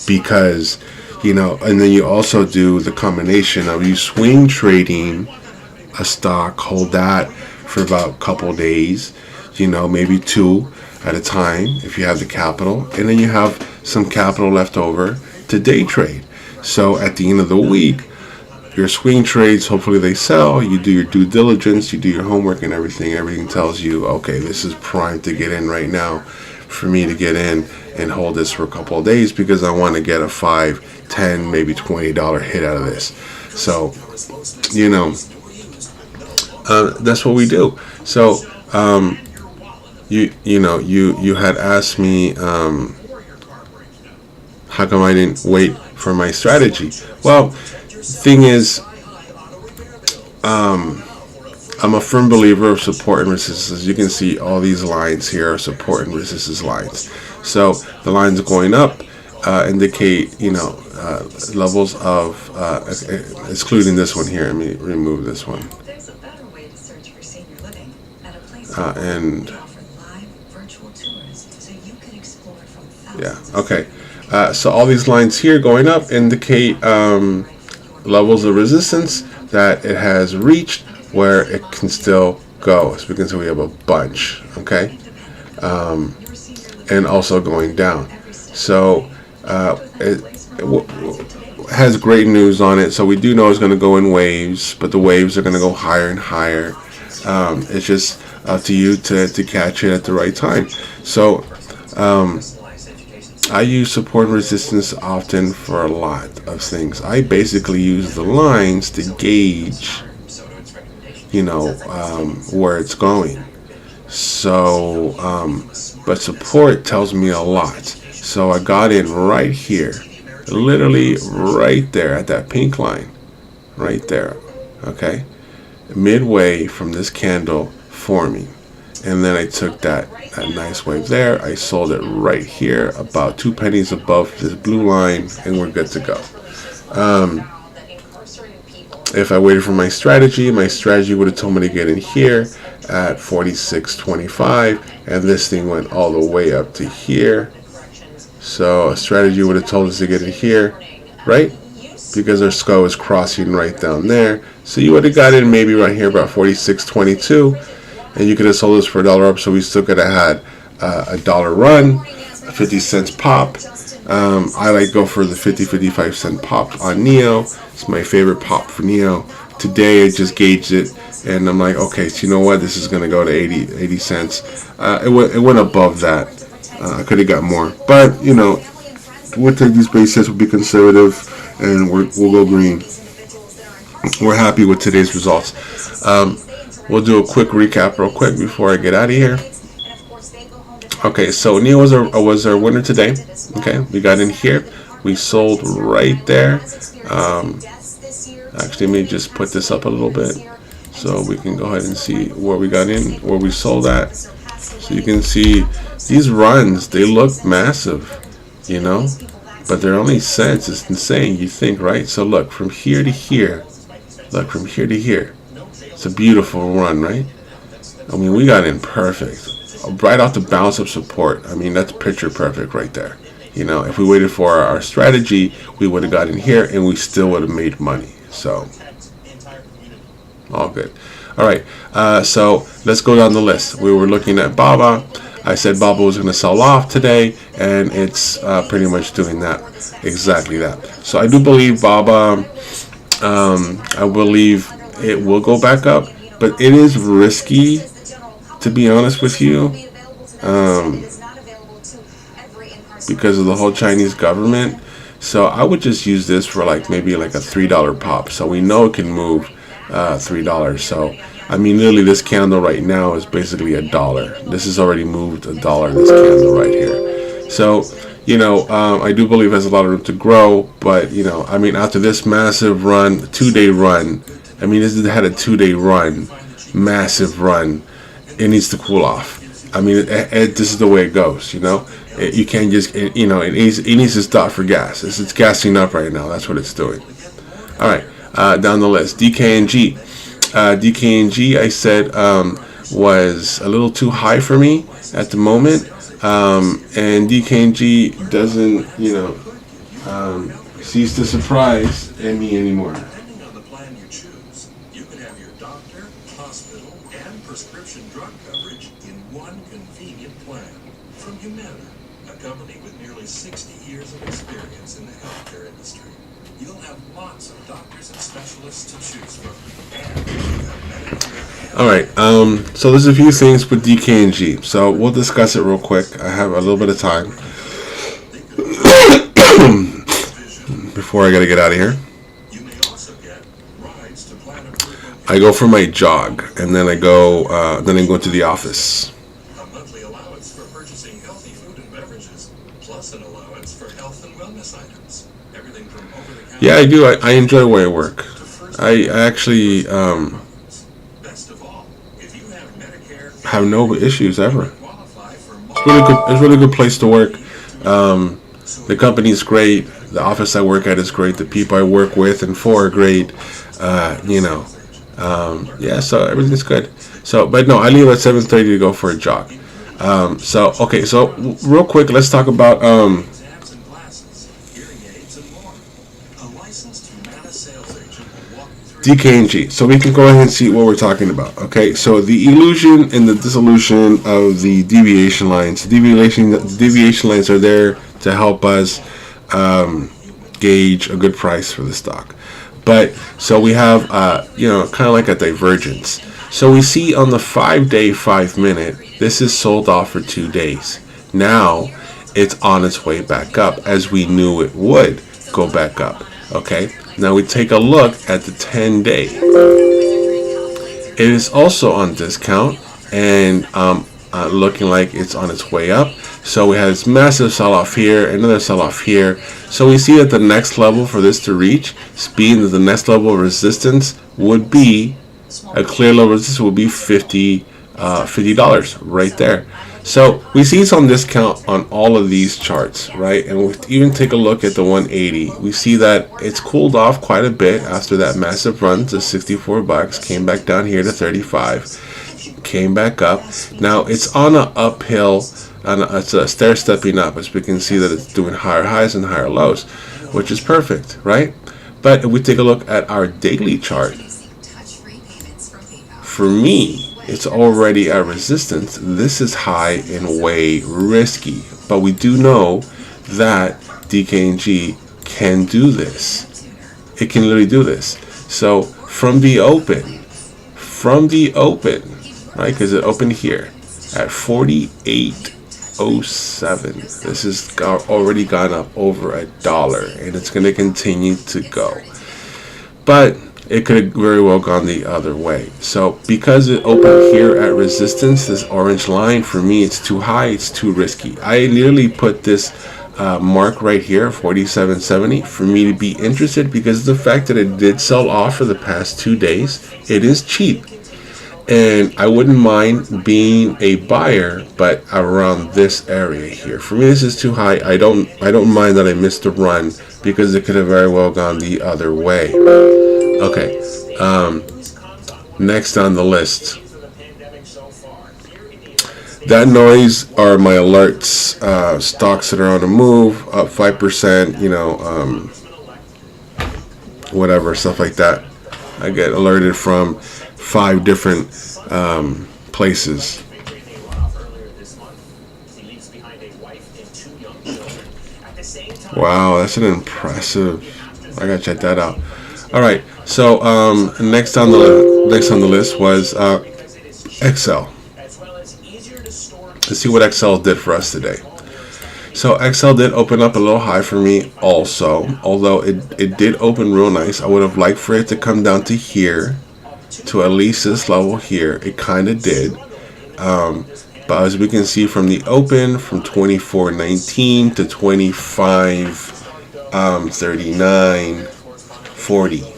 because and then you also do the combination of you swing trading a stock, hold that for about a couple days, maybe 2 at a time if you have the capital, and then you have some capital left over to day trade. So at the end of the week, your swing trades, hopefully they sell, you do your due diligence, you do your homework and everything tells you, okay, this is prime to get in right now, for me to get in and hold this for a couple of days, because I want to get a $5, $10, maybe $20 hit out of this. So that's what we do. So you had asked me, how come I didn't wait for my strategy? Well, thing is, I'm a firm believer of support and resistance. You can see all these lines here are support and resistance lines. So the lines going up indicate, levels of, excluding this one here. Let me remove this one. There's a better way to search for senior living at a place and we offer live virtual tours, so you can explore from yeah, thousands. okay. So all these lines here going up indicate levels of resistance that it has reached where it can still go. So we can see we have a bunch, okay, and also going down. So it has great news on it. So we do know it's going to go in waves, but the waves are going to go higher and higher. It's just up to you to catch it at the right time. So I use support and resistance often for a lot of things. I basically use the lines to gauge, where it's going. So, but support tells me a lot. So I got in right here, literally right there at that pink line, right there, okay? Midway from this candle forming. And then I took that nice wave there. I sold it right here, about 2 pennies above this blue line, and we're good to go. If I waited for my strategy would have told me to get in here at 46.25, and this thing went all the way up to here. So a strategy would have told us to get in here, right? Because our skull is crossing right down there. So you would have got in maybe right here about 46.22. And you could have sold this for $1 up, so we still could have had a $1 run, 50 cents pop. I like go for the 55 cent pop on Neo. It's my favorite pop for Neo. Today I just gauged it, and I'm like, okay, so you know what? This is going to go to 80 cents. It went above that. I could have got more. But, we'll take these bases, we'll be conservative, and we'll go green. We're happy with today's results. We'll do a quick recap real quick before I get out of here. Okay, so Neo was our winner today. Okay, we got in here. We sold right there. Actually, let me just put this up a little bit so we can go ahead and see where we got in, where we sold at. So you can see these runs, they look massive, but they're only cents. It's insane, you think, right? So look, from here to here. Look, from here to here. It's a beautiful run, right? I mean, we got in perfect. Right off the bounce of support. I mean, that's picture perfect right there. If we waited for our strategy, we would have got in here and we still would have made money. So, all good. All right, so let's go down the list. We were looking at Baba. I said Baba was going to sell off today, and it's pretty much doing that, exactly that. So I do believe Baba, I believe it will go back up, but it is risky, to be honest with you, because of the whole Chinese government. So I would just use this for maybe a $3 pop, so we know it can move $3. So I mean, literally this candle right now is basically $1. This has already moved $1, this candle right here. So I do believe it has a lot of room to grow, but I mean, after this massive run, 2-day run, I mean, this had a 2-day run, massive run. It needs to cool off. I mean, this is the way it goes. You can't just, it needs to stop for gas. It's gassing up right now. That's what it's doing. All right, down the list, DKNG. DKNG, I said, was a little too high for me at the moment, and DKNG doesn't, cease to surprise me anymore. Prescription drug coverage in one convenient plan from Humana, a company with nearly 60 years of experience in the healthcare industry. You'll have lots of doctors and specialists to choose from. All right, so there's a few things with DKNG, so we'll discuss it real quick. I have a little bit of time before I gotta get out of here. I go for my jog, and then I go to the office. A monthly allowance for purchasing healthy food and beverages, plus an allowance for health and wellness items. Everything from over-the-counter. Yeah, I do. I enjoy where I work. I actually Best of all, if you have Medicare, have no issues ever. It's really good. It's a really good place to work. The company's great. The office I work at is great. The people I work with and for are great. Yeah, so everything's good. So, but no, I leave at 7:30 to go for a jog. So real quick, let's talk about tabs and glasses, hearing aids, and more. A licensed Humana sales DKNG. So we can go ahead and see what we're talking about. Okay, so the illusion and the dissolution of the deviation lines. Deviation lines are there to help us gauge a good price for the stock. But so we have, kind of like a divergence. So we see on the 5-day, 5-minute, this is sold off for 2 days. Now it's on its way back up, as we knew it would go back up. Okay. Now we take a look at the 10-day. It is also on discount and looking like it's on its way up. So we have this massive sell-off here, another sell-off here. So we see that the next level for this to reach, being that the next level of resistance would be, a clear level of resistance would be $50 right there. So we see it's on discount on all of these charts, right? And we even take a look at the 180. We see that it's cooled off quite a bit after that massive run to $64, came back down here to 35, came back up. Now it's on an uphill, it's a stair stepping up, as we can see that it's doing higher highs and higher lows, which is perfect, right? But if we take a look at our daily chart, for me, it's already at resistance. This is high and way risky, but we do know that DKNG can do this. It can literally do this. So from the open, right? Because it opened here at 48.07. This has already gone up over $1, and it's going to continue to go. But it could have very well gone the other way. So because it opened here at resistance, this orange line, for me, it's too high, it's too risky. I literally put this mark right here, 47.70, for me to be interested, because of the fact that it did sell off for the past 2 days. It is cheap, and I wouldn't mind being a buyer, but around this area here. For me, this is too high. I don't mind that I missed the run, because it could have very well gone the other way. Okay, next on the list. That noise are my alerts, stocks that are on the move, up 5%, whatever, stuff like that. I get alerted from 5 different places. Wow, that's an impressive. I gotta check that out. All right, so next on the list was Excel. Let's see what Excel did for us today. So Excel did open up a little high for me also, although it did open real nice. I would have liked for it to come down to here, to at least this level here. It kind of did. But as we can see from the open, from 24.19 to 25.39.40.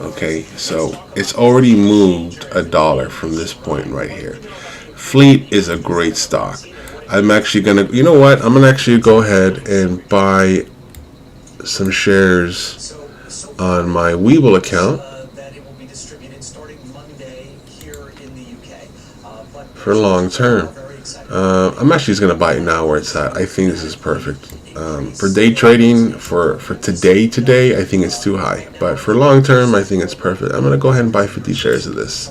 Okay, so it's already moved $1 from this point right here. Fleet is a great stock. I'm actually gonna, you know what? I'm gonna actually go ahead and buy some shares on my Webull account for long term. I'm actually just gonna buy it now where it's at. I think this is perfect. For day trading, for today, I think it's too high. But for long term, I think it's perfect. I'm gonna go ahead and buy 50 shares of this.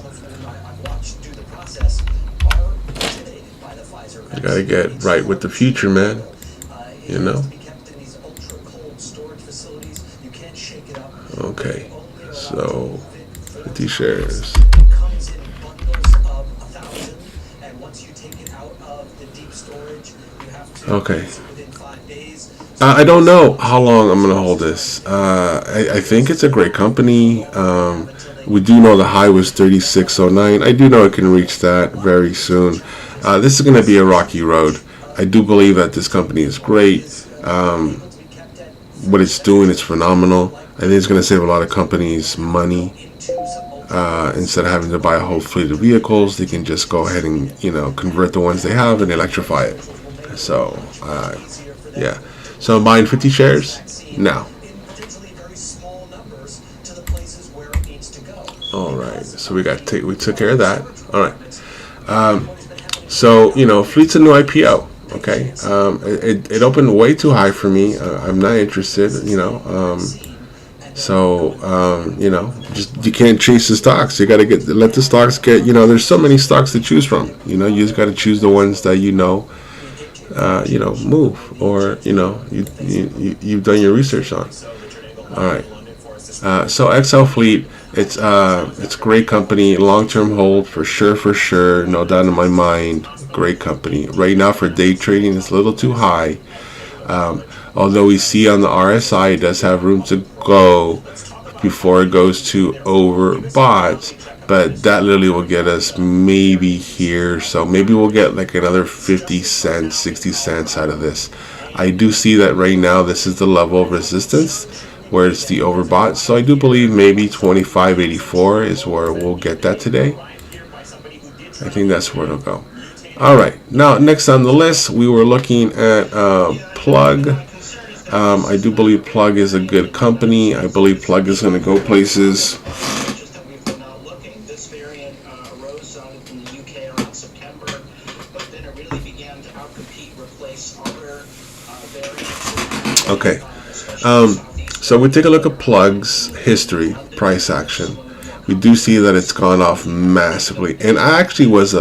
You gotta get right with the future, man. You know. Okay, so 50 shares. Okay. I don't know how long I'm gonna hold this. I think it's a great company. We do know the high was 36.09. I do know it can reach that very soon. This is gonna be a rocky road. I do believe that this company is great. What it's doing is phenomenal. I think it's gonna save a lot of companies money. Instead of having to buy a whole fleet of vehicles, they can just go ahead and convert the ones they have and electrify it. So yeah. So I'm buying 50 shares now. All right. So we took care of that. All right. So Fleet's a new IPO. Okay. It opened way too high for me. I'm not interested. So just you can't chase the stocks. You got to let the stocks get. There's so many stocks to choose from. You just got to choose the ones that move, or you've done your research on. All right. So XL Fleet, it's a great company, long-term hold for sure, no doubt in my mind. Great company. Right now for day trading, it's a little too high. Although we see on the RSI, it does have room to go before it goes to overbought, but that literally will get us maybe here. So maybe we'll get like another 50 cents, 60 cents out of this. I do see that right now this is the level of resistance where it's the overbought. So I do believe maybe 25.84 is where we'll get that today. I think that's where it'll go. All right, now next on the list, we were looking at Plug. I do believe Plug is a good company. I believe Plug is going to go places. Just that we've been looking. This variant arose in the UK around September, but then it really began to outcompete, replace other variants. Okay. So we take a look at Plug's history, price action. We do see that it's gone off massively, and I actually was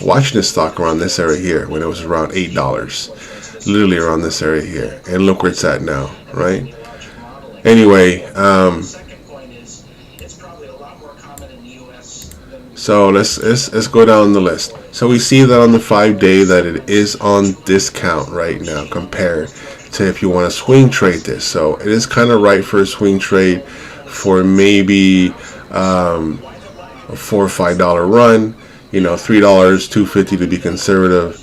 watching this stock around this area here when it was around $8, literally around this area here, and look where it's at now, right? Anyway, so let's go down the list. So we see that on the 5-day that it is on discount right now compared to if you want to swing trade this. So it is kind of right for a swing trade for maybe a $4 or $5 run. $3, $2.50 to be conservative.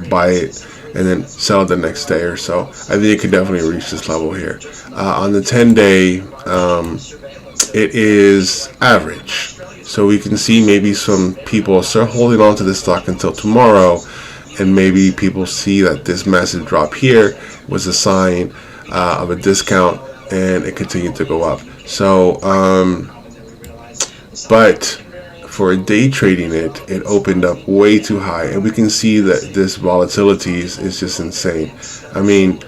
Buy it and then sell it the next day or so. I think it could definitely reach this level here. On the 10-day, it is average. So we can see maybe some people start holding on to this stock until tomorrow, and maybe people see that this massive drop here was a sign of a discount, and it continued to go up. So, but for day trading it opened up way too high, and we can see that this volatility is just insane. I mean,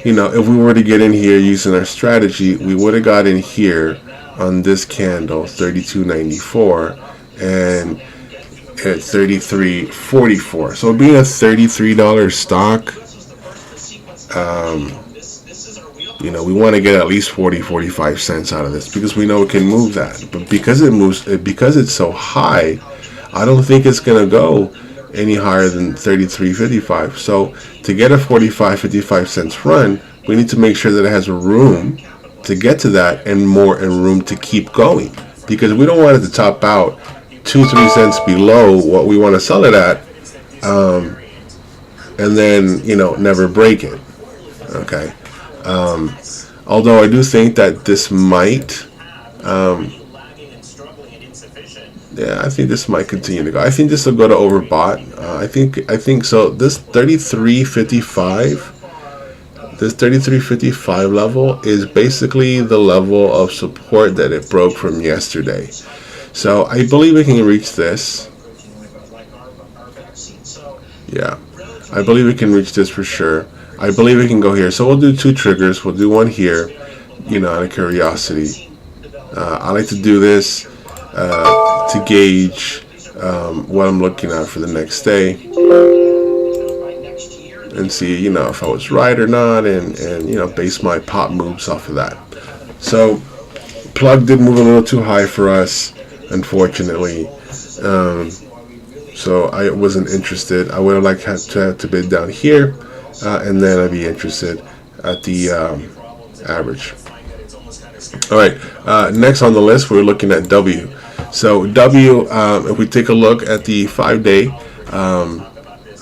if we were to get in here using our strategy, we would have got in here on this candle, 32.94, and at 33.44. So being a $33 stock, we want to get at least 40-45 cents out of this, because we know it can move that. But because it's so high, I don't think it's going to go any higher than 33.55. So to get a 45-55 cents run, we need to make sure that it has room to get to that, and more, and room to keep going, because we don't want it to top out 2-3 cents below what we want to sell it at, and then never break it. Okay. Although I do think that this might, I think this might continue to go. I think this will go to overbought. I think so. This 33.55. This 33.55 level is basically the level of support that it broke from yesterday. So I believe it can reach this. Yeah, I believe it can reach this for sure. I believe it can go here. So we'll do 2 triggers. We'll do one here, out of curiosity. I like to do this to gauge what I'm looking at for the next day, and see, if I was right or not, and base my pop moves off of that. So Plug did move a little too high for us, unfortunately. So I wasn't interested. I would have liked to bid down here, and then I'd be interested at the average. All right, next on the list, we're looking at W. So W, if we take a look at the 5-day,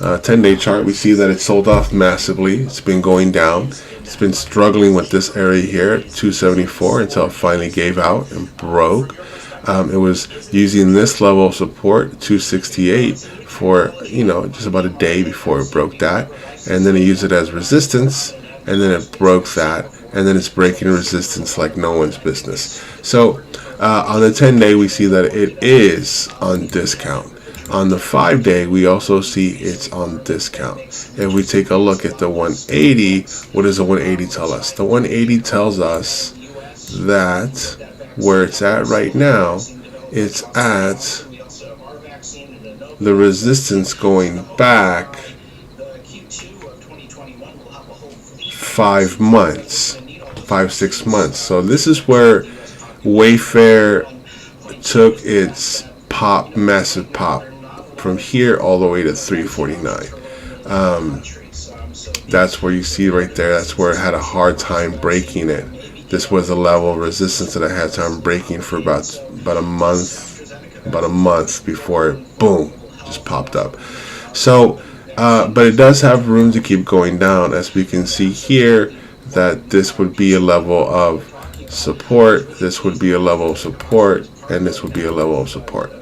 10-day chart, we see that it sold off massively. It's been going down. It's been struggling with this area here, 274, until it finally gave out and broke. It was using this level of support, 268, for just about a day before it broke that, and then it used it as resistance, and then it broke that, and then it's breaking resistance like no one's business. So on the 10-day, we see that it is on discount. On the 5-day, we also see it's on discount. If we take a look at the 180, what does the 180 tell us? The 180 tells us that where it's at right now, it's at the resistance going back 5 months, 5-6 months. So this is where Wayfair took its pop, massive pop, from here all the way to 349. That's where you see right there. That's where it had a hard time breaking it. This was a level of resistance that I had time breaking for about a month before it, boom, just popped up. So, but it does have room to keep going down, as we can see here, that this would be a level of support, this would be a level of support, and this would be a level of support.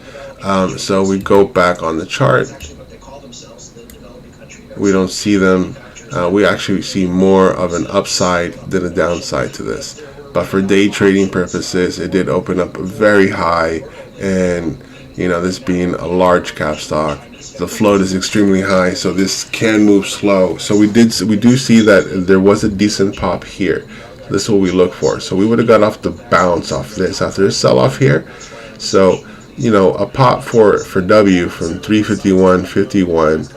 So we go back on the chart. We don't see them. We actually see more of an upside than a downside to this. But for day trading purposes, it did open up very high, and this being a large cap stock, the float is extremely high, so this can move slow. So we do see that there was a decent pop here. This is what we look for. So we would have got off the bounce off this after a sell off here. So a pop for W from 351.51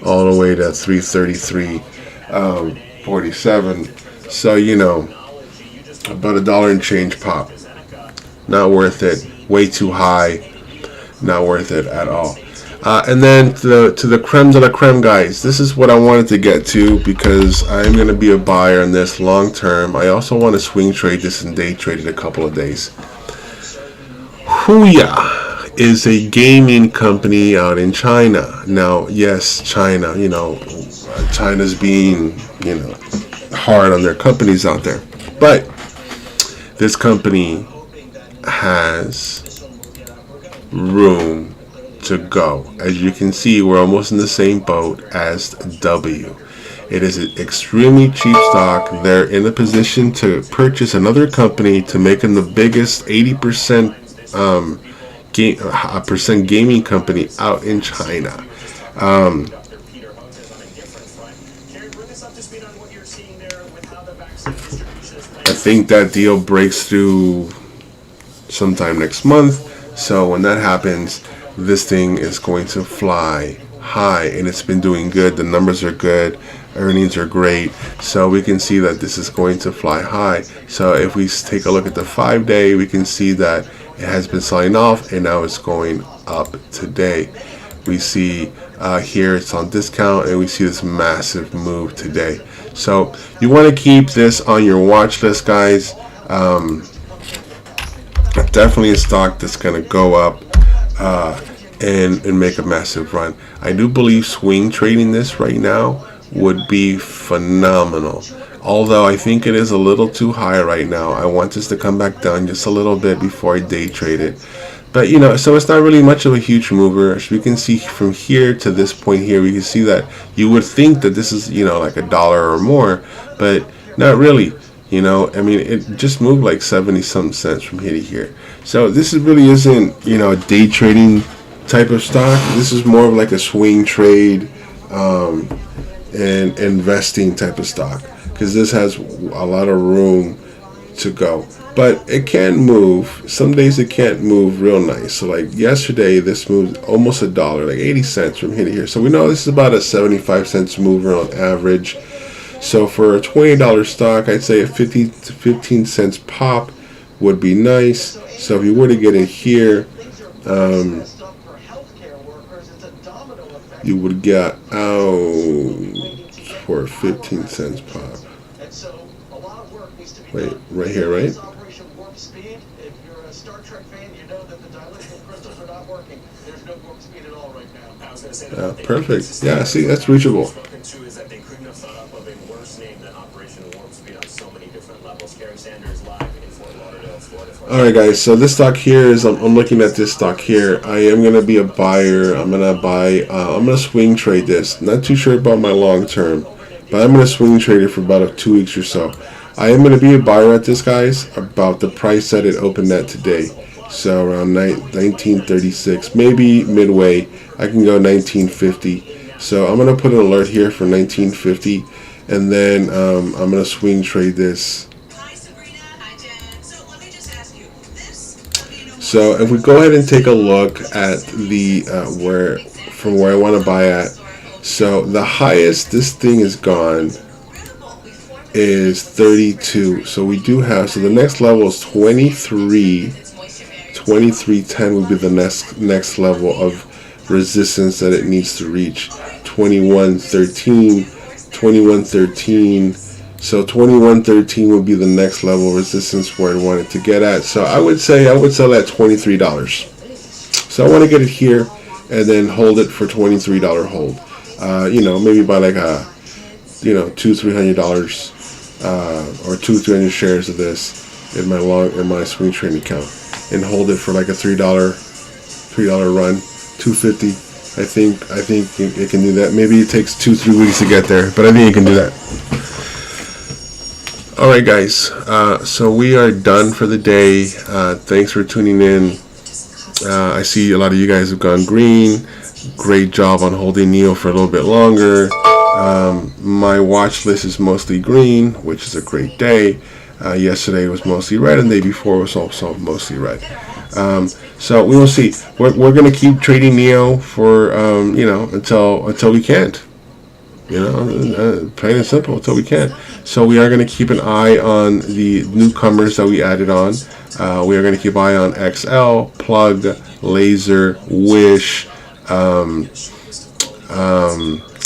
all the way to 333.47. So about $1 and change pop. Not worth it. Way too high. Not worth it at all. And then to the creme de la creme, guys. This is what I wanted to get to, because I'm going to be a buyer in this long term. I also want to swing trade this and day trade it a couple of days. Huya is a gaming company out in China. Now, yes, China, China's being, hard on their companies out there. But this company has room to go. As you can see, we're almost in the same boat as W. It is an extremely cheap stock. They're in a position to purchase another company to make them the biggest 80% gaming company out in China. I think that deal breaks through sometime next month. So when that happens, this thing is going to fly high, and it's been doing good. The numbers are good, earnings are great, so we can see that this is going to fly high. So if we take a look at the 5-day, we can see that it has been selling off, and now it's going up today. We see here it's on discount, and we see this massive move today. So you want to keep this on your watch list, guys. Definitely a stock that's going to go up and make a massive run. I do believe swing trading this right now would be phenomenal. Although I think it is a little too high right now. I want this to come back down just a little bit before I day trade it. But so it's not really much of a huge mover. As we can see from here to this point here, we can see that you would think that this is like $1 or more, but not really. I mean, it just moved like 70-something cents from here to here. So this really isn't a day trading type of stock. This is more of like a swing trade and investing type of stock, because this has a lot of room to go. But it can move. Some days it can't move real nice. So like yesterday, this moved almost $1, like 80 cents from here to here. So we know this is about a 75 cents mover on average. So for a $20 stock, I'd say a 50 to 15 cents pop would be nice. So if you were to get in here, you would get out for 15 cents pop. Wait, right here, right? Perfect. Yeah, see, that's reachable. Alright guys, so this stock here is, I'm looking at this stock here. I am going to be a buyer. I'm going to buy, I'm going to swing trade this. Not too sure about my long term, but I'm going to swing trade it for about 2 weeks or so. I am going to be a buyer at this, guys, about the price that it opened at today. So around 1936, maybe midway, I can go 1950. So I'm gonna put an alert here for 1950, and then I'm gonna swing trade this. Hi, Sabrina. Hi, Jen. So let me just ask you this. So if we go ahead and take a look at the from where I want to buy at, so the highest this thing is gone is 32. So we do have, so the next level is 23. 2310 would be the next level of resistance that it needs to reach. 2113, 2113. So 2113 would be the next level of resistance where I want it to get at. So I would say I would sell at $23. So I want to get it here and then hold it for $23 hold. Maybe buy like a $200-300 or 200-300 shares of this in my swing trading account, and hold it for like a $3 run, 250. I think it can do that. Maybe it takes 2-3 weeks to get there, but I think you can do that. All right, guys. So we are done for the day. Thanks for tuning in. I see a lot of you guys have gone green. Great job on holding NEO for a little bit longer. My watch list is mostly green, which is a great day. Yesterday was mostly red, and the day before was also mostly red. So we will see. We're going to keep trading NEO for until we can't. Plain and simple, until we can't. So we are going to keep an eye on the newcomers that we added on. We are going to keep an eye on XL, Plug, Laser, Wish.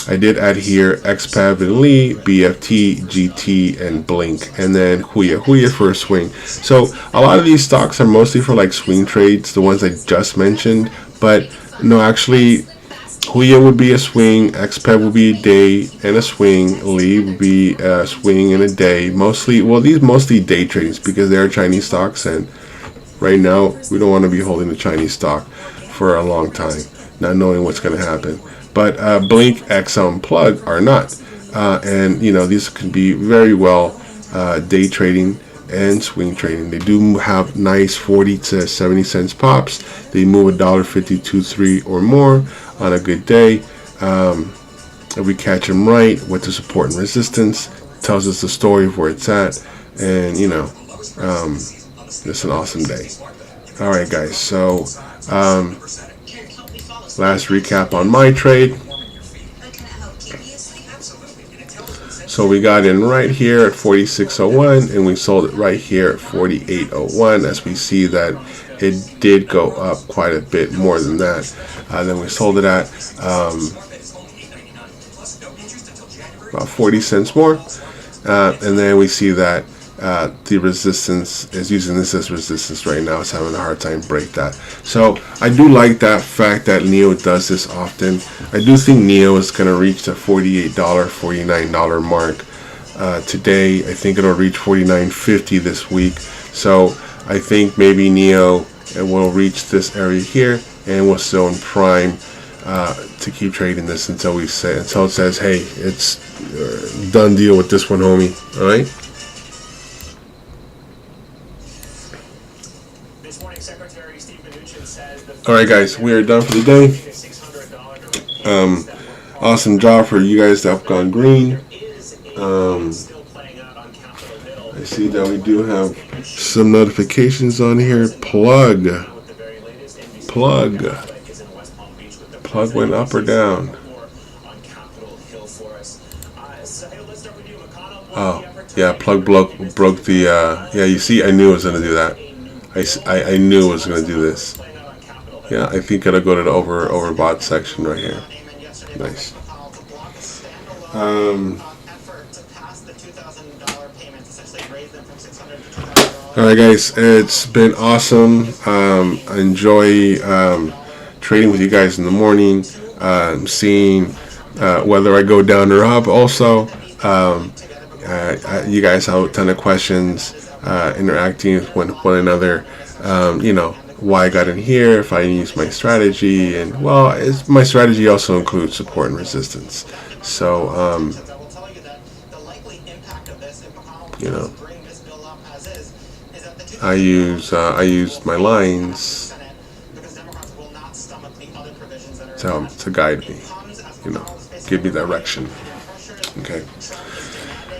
I did add here XPAV and Lee, BFT, GT, and Blink, and then Huya for a swing. So a lot of these stocks are mostly for like swing trades, the ones I just mentioned. But no, actually, Huya would be a swing, XPAV would be a day and a swing, Lee would be a swing and a day. These mostly day trades because they are Chinese stocks, and right now we don't want to be holding a Chinese stock for a long time, not knowing what's going to happen. But Blink, XL, and Plug are not. And these can be very well day trading and swing trading. They do have nice 40 to 70 cents pops. They move $1.52, 3 or more on a good day. If we catch them right with the support and resistance, tells us the story of where it's at. And it's an awesome day. All right, guys. So last recap on my trade. So we got in right here at 46.01, and we sold it right here at 48.01. As we see that it did go up quite a bit more than that. Then we sold it at about 40 cents more, and then we see that the resistance is using this as resistance right now. It's having a hard time break that. So I do like that fact that NEO does this often. I do think NEO is going to reach the $48, $49 mark today. I think it'll reach $49.50 this week. So I think maybe NEO will reach this area here, and we're still in prime to keep trading this until it says, hey, it's done deal with this one, homie. All right. All right, guys, we are done for the day. Awesome job for you guys that have gone green. I see that we do have some notifications on here. Plug went up or down. Oh, yeah, Plug broke the. Yeah, you see, I knew it was going to do that. I knew it was going to do this. Yeah, I think it'll go to the overbought section right here. Nice. Alright, guys, it's been awesome. I enjoy trading with you guys in the morning, seeing whether I go down or up. Also, you guys have a ton of questions, interacting with one another. Why I got in here, if I use my strategy, and my strategy also includes support and resistance. So I used my lines to guide me, you know, give me direction. Okay.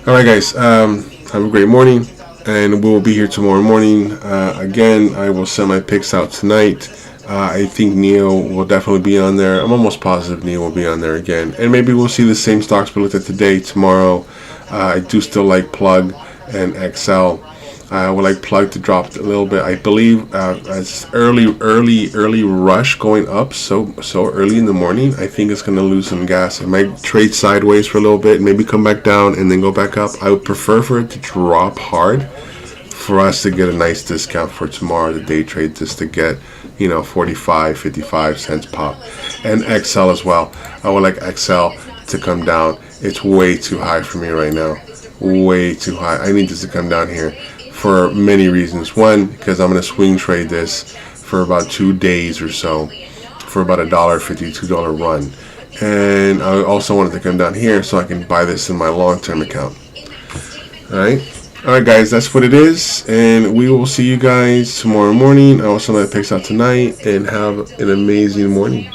All right, guys. Have a great morning, and we'll be here tomorrow morning. Again, I will send my picks out tonight. I think Neo will definitely be on there. I'm almost positive Neo will be on there again, and maybe we'll see the same stocks we looked at today, tomorrow. I do still like Plug and XL. I would like Plug to drop a little bit. I believe it's early rush going up so early in the morning. I think it's going to lose some gas. It might trade sideways for a little bit, maybe come back down and then go back up. I would prefer for it to drop hard for us to get a nice discount for tomorrow, the day trade, just to get, 45, 55 cents pop. And XL as well. I would like XL to come down. It's way too high for me right now. Way too high. I need this to come down here for many reasons. One, because I'm going to swing trade this for about 2 days or so for about $1.50, $2 run. And I also wanted to come down here so I can buy this in my long-term account. Alright guys, that's what it is, and we will see you guys tomorrow morning. I will send my picks out tonight, and have an amazing morning.